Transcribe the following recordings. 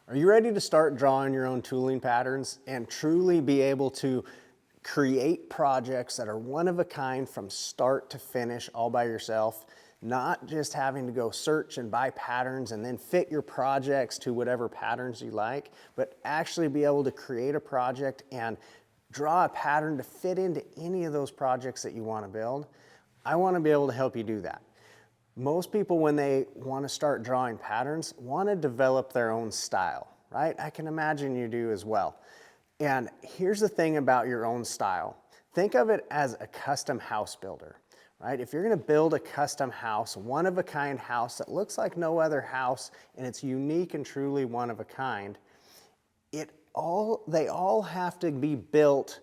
Are you ready to start drawing your own tooling patterns and truly be able to create projects that are one of a kind from start to finish all by yourself? Not just having to go search and buy patterns and then fit your projects to whatever patterns you like, but actually be able to create a project and draw a pattern to fit into any of those projects that you want to build. I want to be able to help you do that. Most people, when they want to start drawing patterns, want to develop their own style, right? I can imagine you do as well. And here's the thing about your own style. Think of it as a custom house builder, right? If you're going to build a custom house, one of a kind house that looks like no other house and it's unique and truly one of a kind, they all have to be built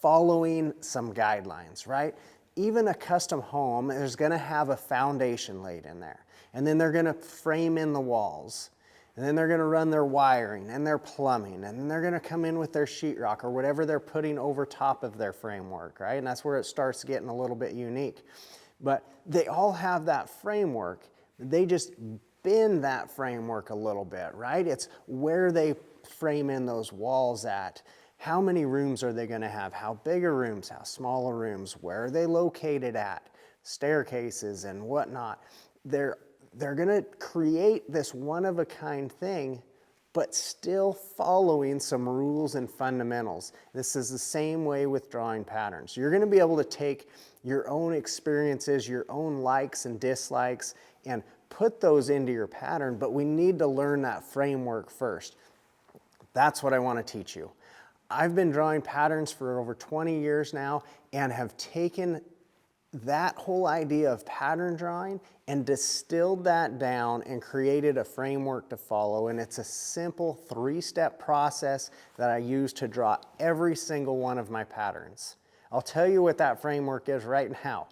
following some guidelines, right? Even a custom home is going to have a foundation laid in there. And then they're going to frame in the walls. And then they're going to run their wiring and their plumbing. And then they're going to come in with their sheetrock or whatever they're putting over top of their framework, right? And that's where it starts getting a little bit unique. But they all have that framework. They just bend that framework a little bit, right? It's where they frame in those walls at. How many rooms are they going to have? How big are rooms? How small are rooms? Where are they located at? Staircases and whatnot. They're going to create this one-of-a-kind thing, but still following some rules and fundamentals. This is the same way with drawing patterns. You're going to be able to take your own experiences, your own likes and dislikes, and put those into your pattern, but we need to learn that framework first. That's what I want to teach you. I've been drawing patterns for over 20 years now and have taken that whole idea of pattern drawing and distilled that down and created a framework to follow. And it's a simple 3-step process that I use to draw every single one of my patterns. I'll tell you what that framework is right now.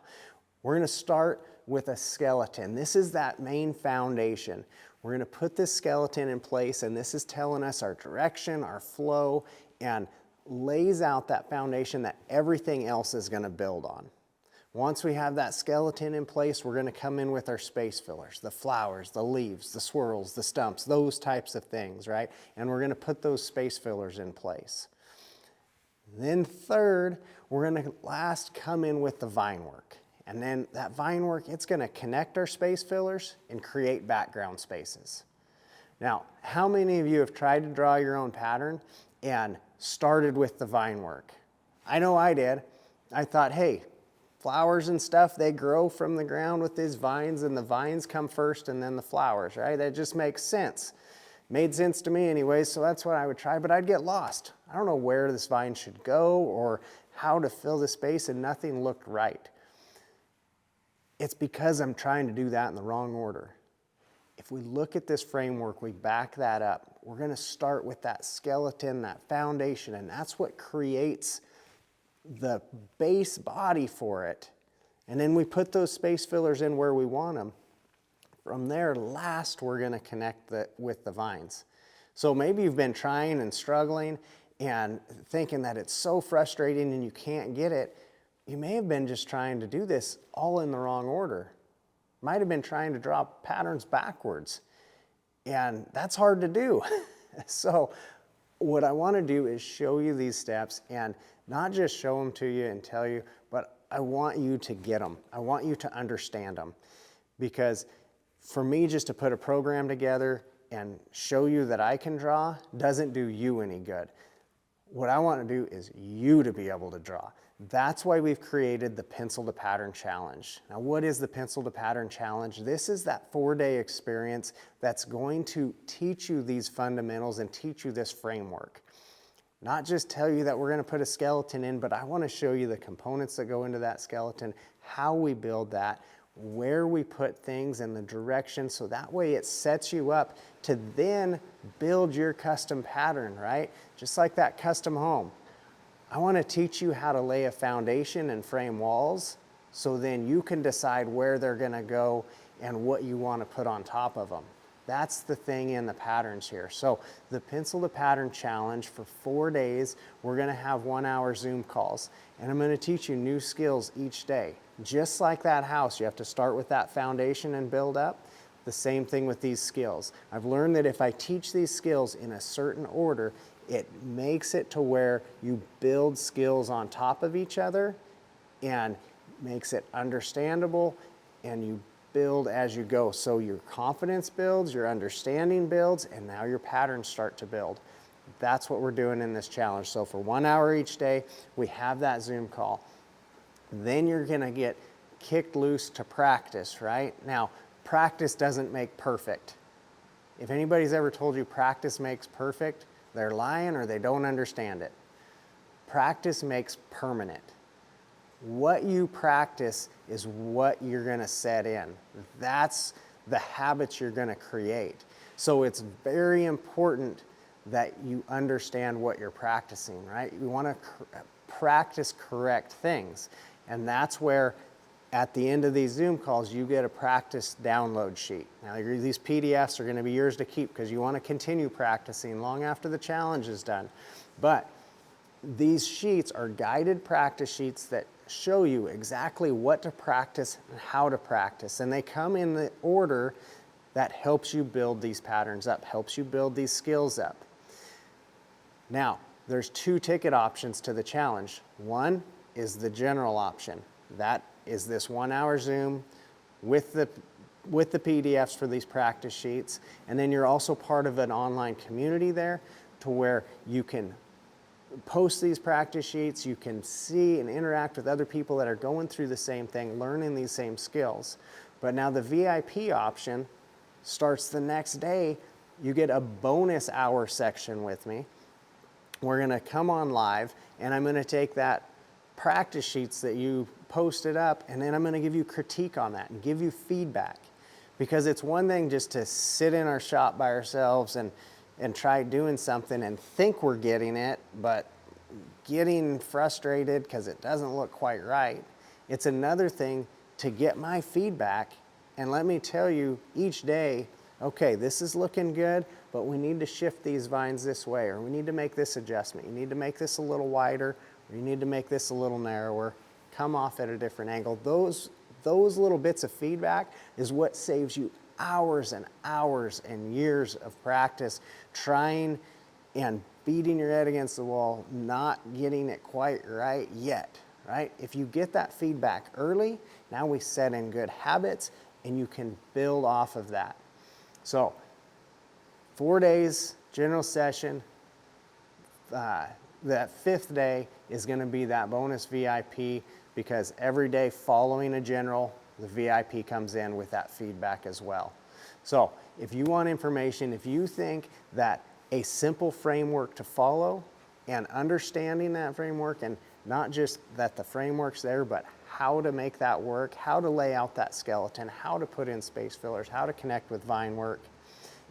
We're going to start with a skeleton. This is that main foundation. We're going to put this skeleton in place, and this is telling us our direction, our flow, and lays out that foundation that everything else is going to build on. Once we have that skeleton in place, we're going to come in with our space fillers, the flowers, the leaves, the swirls, the stumps, those types of things, right? And we're going to put those space fillers in place. Then third, we're going to last come in with the vine work. And then that vine work, it's going to connect our space fillers and create background spaces. Now, how many of you have tried to draw your own pattern and started with the vine work? I know I did. I thought, hey, flowers and stuff, they grow from the ground with these vines, and the vines come first and then the flowers, right? That just makes sense. Made sense to me anyway, so that's what I would try, but I'd get lost. I don't know where this vine should go or how to fill the space, and nothing looked right. It's because I'm trying to do that in the wrong order. If we look at this framework, we back that up. We're going to start with that skeleton, that foundation, and that's what creates the base body for it. And then we put those space fillers in where we want them. From there, last, we're going to connect with the vines. So maybe you've been trying and struggling and thinking that it's so frustrating and you can't get it. You may have been just trying to do this all in the wrong order. Might have been trying to draw patterns backwards, and that's hard to do. So what I want to do is show you these steps, and not just show them to you and tell you, but I want you to get them. I want you to understand them, because for me just to put a program together and show you that I can draw doesn't do you any good. What I want to do is you to be able to draw. That's why we've created the Pencil to Pattern Challenge. Now, what is the Pencil to Pattern Challenge? This is that 4-day experience that's going to teach you these fundamentals and teach you this framework. Not just tell you that we're going to put a skeleton in, but I want to show you the components that go into that skeleton, how we build that, where we put things and the direction, so that way it sets you up to then build your custom pattern, right? Just like that custom home. I want to teach you how to lay a foundation and frame walls, so then you can decide where they're going to go and what you want to put on top of them. That's the thing in the patterns here. So the Pencil to Pattern Challenge, for 4 days, we're going to have 1-hour Zoom calls, and I'm going to teach you new skills each day. Just like that house, you have to start with that foundation and build up. The same thing with these skills. I've learned that if I teach these skills in a certain order, it makes it to where you build skills on top of each other and makes it understandable, and you build as you go. So your confidence builds, your understanding builds, and now your patterns start to build. That's what we're doing in this challenge. So for 1 hour each day, we have that Zoom call. Then you're gonna get kicked loose to practice, right? Now, practice doesn't make perfect. If anybody's ever told you practice makes perfect, they're lying or they don't understand it. Practice makes permanent. What you practice is what you're gonna set in. That's the habits you're gonna create. So it's very important that you understand what you're practicing, right? You wanna practice correct things. And that's where at the end of these Zoom calls, you get a practice download sheet. Now, these PDFs are gonna be yours to keep because you wanna continue practicing long after the challenge is done. But these sheets are guided practice sheets that show you exactly what to practice and how to practice. And they come in the order that helps you build these patterns up, helps you build these skills up. Now, there's 2 ticket options to the challenge. One is the general option. That is this 1 hour Zoom with the PDFs for these practice sheets. And then you're also part of an online community there to where you can post these practice sheets, you can see and interact with other people that are going through the same thing, learning these same skills. But now the VIP option starts the next day. You get a bonus hour section with me. We're gonna come on live and I'm gonna take that practice sheets that you posted up and then I'm gonna give you critique on that and give you feedback. Because it's one thing just to sit in our shop by ourselves and try doing something and think we're getting it, but getting frustrated because it doesn't look quite right. It's another thing to get my feedback and let me tell you each day, okay, this is looking good, but we need to shift these vines this way, or we need to make this adjustment. You need to make this a little wider, or you need to make this a little narrower, come off at a different angle. Those little bits of feedback is what saves you hours and hours and years of practice trying and beating your head against the wall, not getting it quite right yet, right? If you get that feedback early, now we set in good habits and you can build off of that. So 4 days, general session. That 5th day is gonna be that bonus VIP because every day following a general, the VIP comes in with that feedback as well. So if you want information, if you think that a simple framework to follow and understanding that framework, and not just that the framework's there, but how to make that work, how to lay out that skeleton, how to put in space fillers, how to connect with Vinework,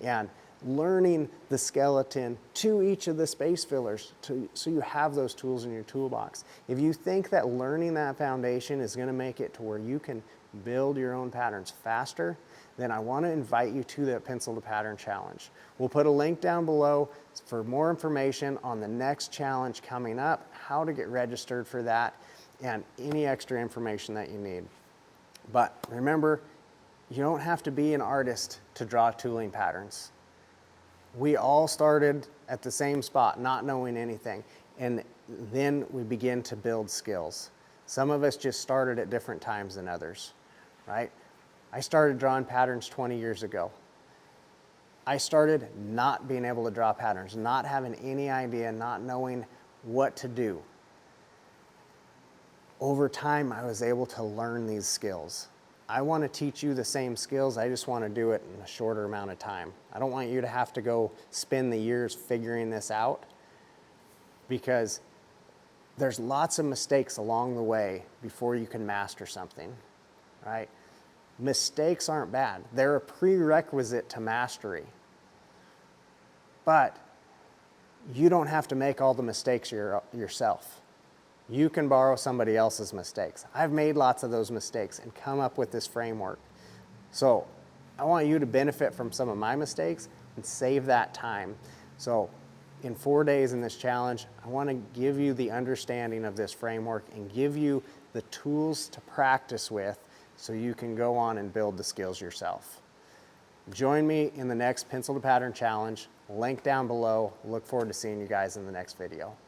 and learning the skeleton to each of the space fillers so you have those tools in your toolbox. If you think that learning that foundation is gonna make it to where you can build your own patterns faster, then I wanna invite you to the Pencil to Pattern Challenge. We'll put a link down below for more information on the next challenge coming up, how to get registered for that, and any extra information that you need. But remember, you don't have to be an artist to draw tooling patterns. We all started at the same spot, not knowing anything, and then we begin to build skills. Some of us just started at different times than others, right? I started drawing patterns 20 years ago. I started not being able to draw patterns, not having any idea, not knowing what to do. Over time, I was able to learn these skills. I want to teach you the same skills, I just want to do it in a shorter amount of time. I don't want you to have to go spend the years figuring this out because there's lots of mistakes along the way before you can master something, right? Mistakes aren't bad. They're a prerequisite to mastery. But you don't have to make all the mistakes yourself. You can borrow somebody else's mistakes. I've made lots of those mistakes and come up with this framework. So I want you to benefit from some of my mistakes and save that time. So in 4 days in this challenge, I want to give you the understanding of this framework and give you the tools to practice with so you can go on and build the skills yourself. Join me in the next Pencil to Pattern Challenge. Link down below. Look forward to seeing you guys in the next video.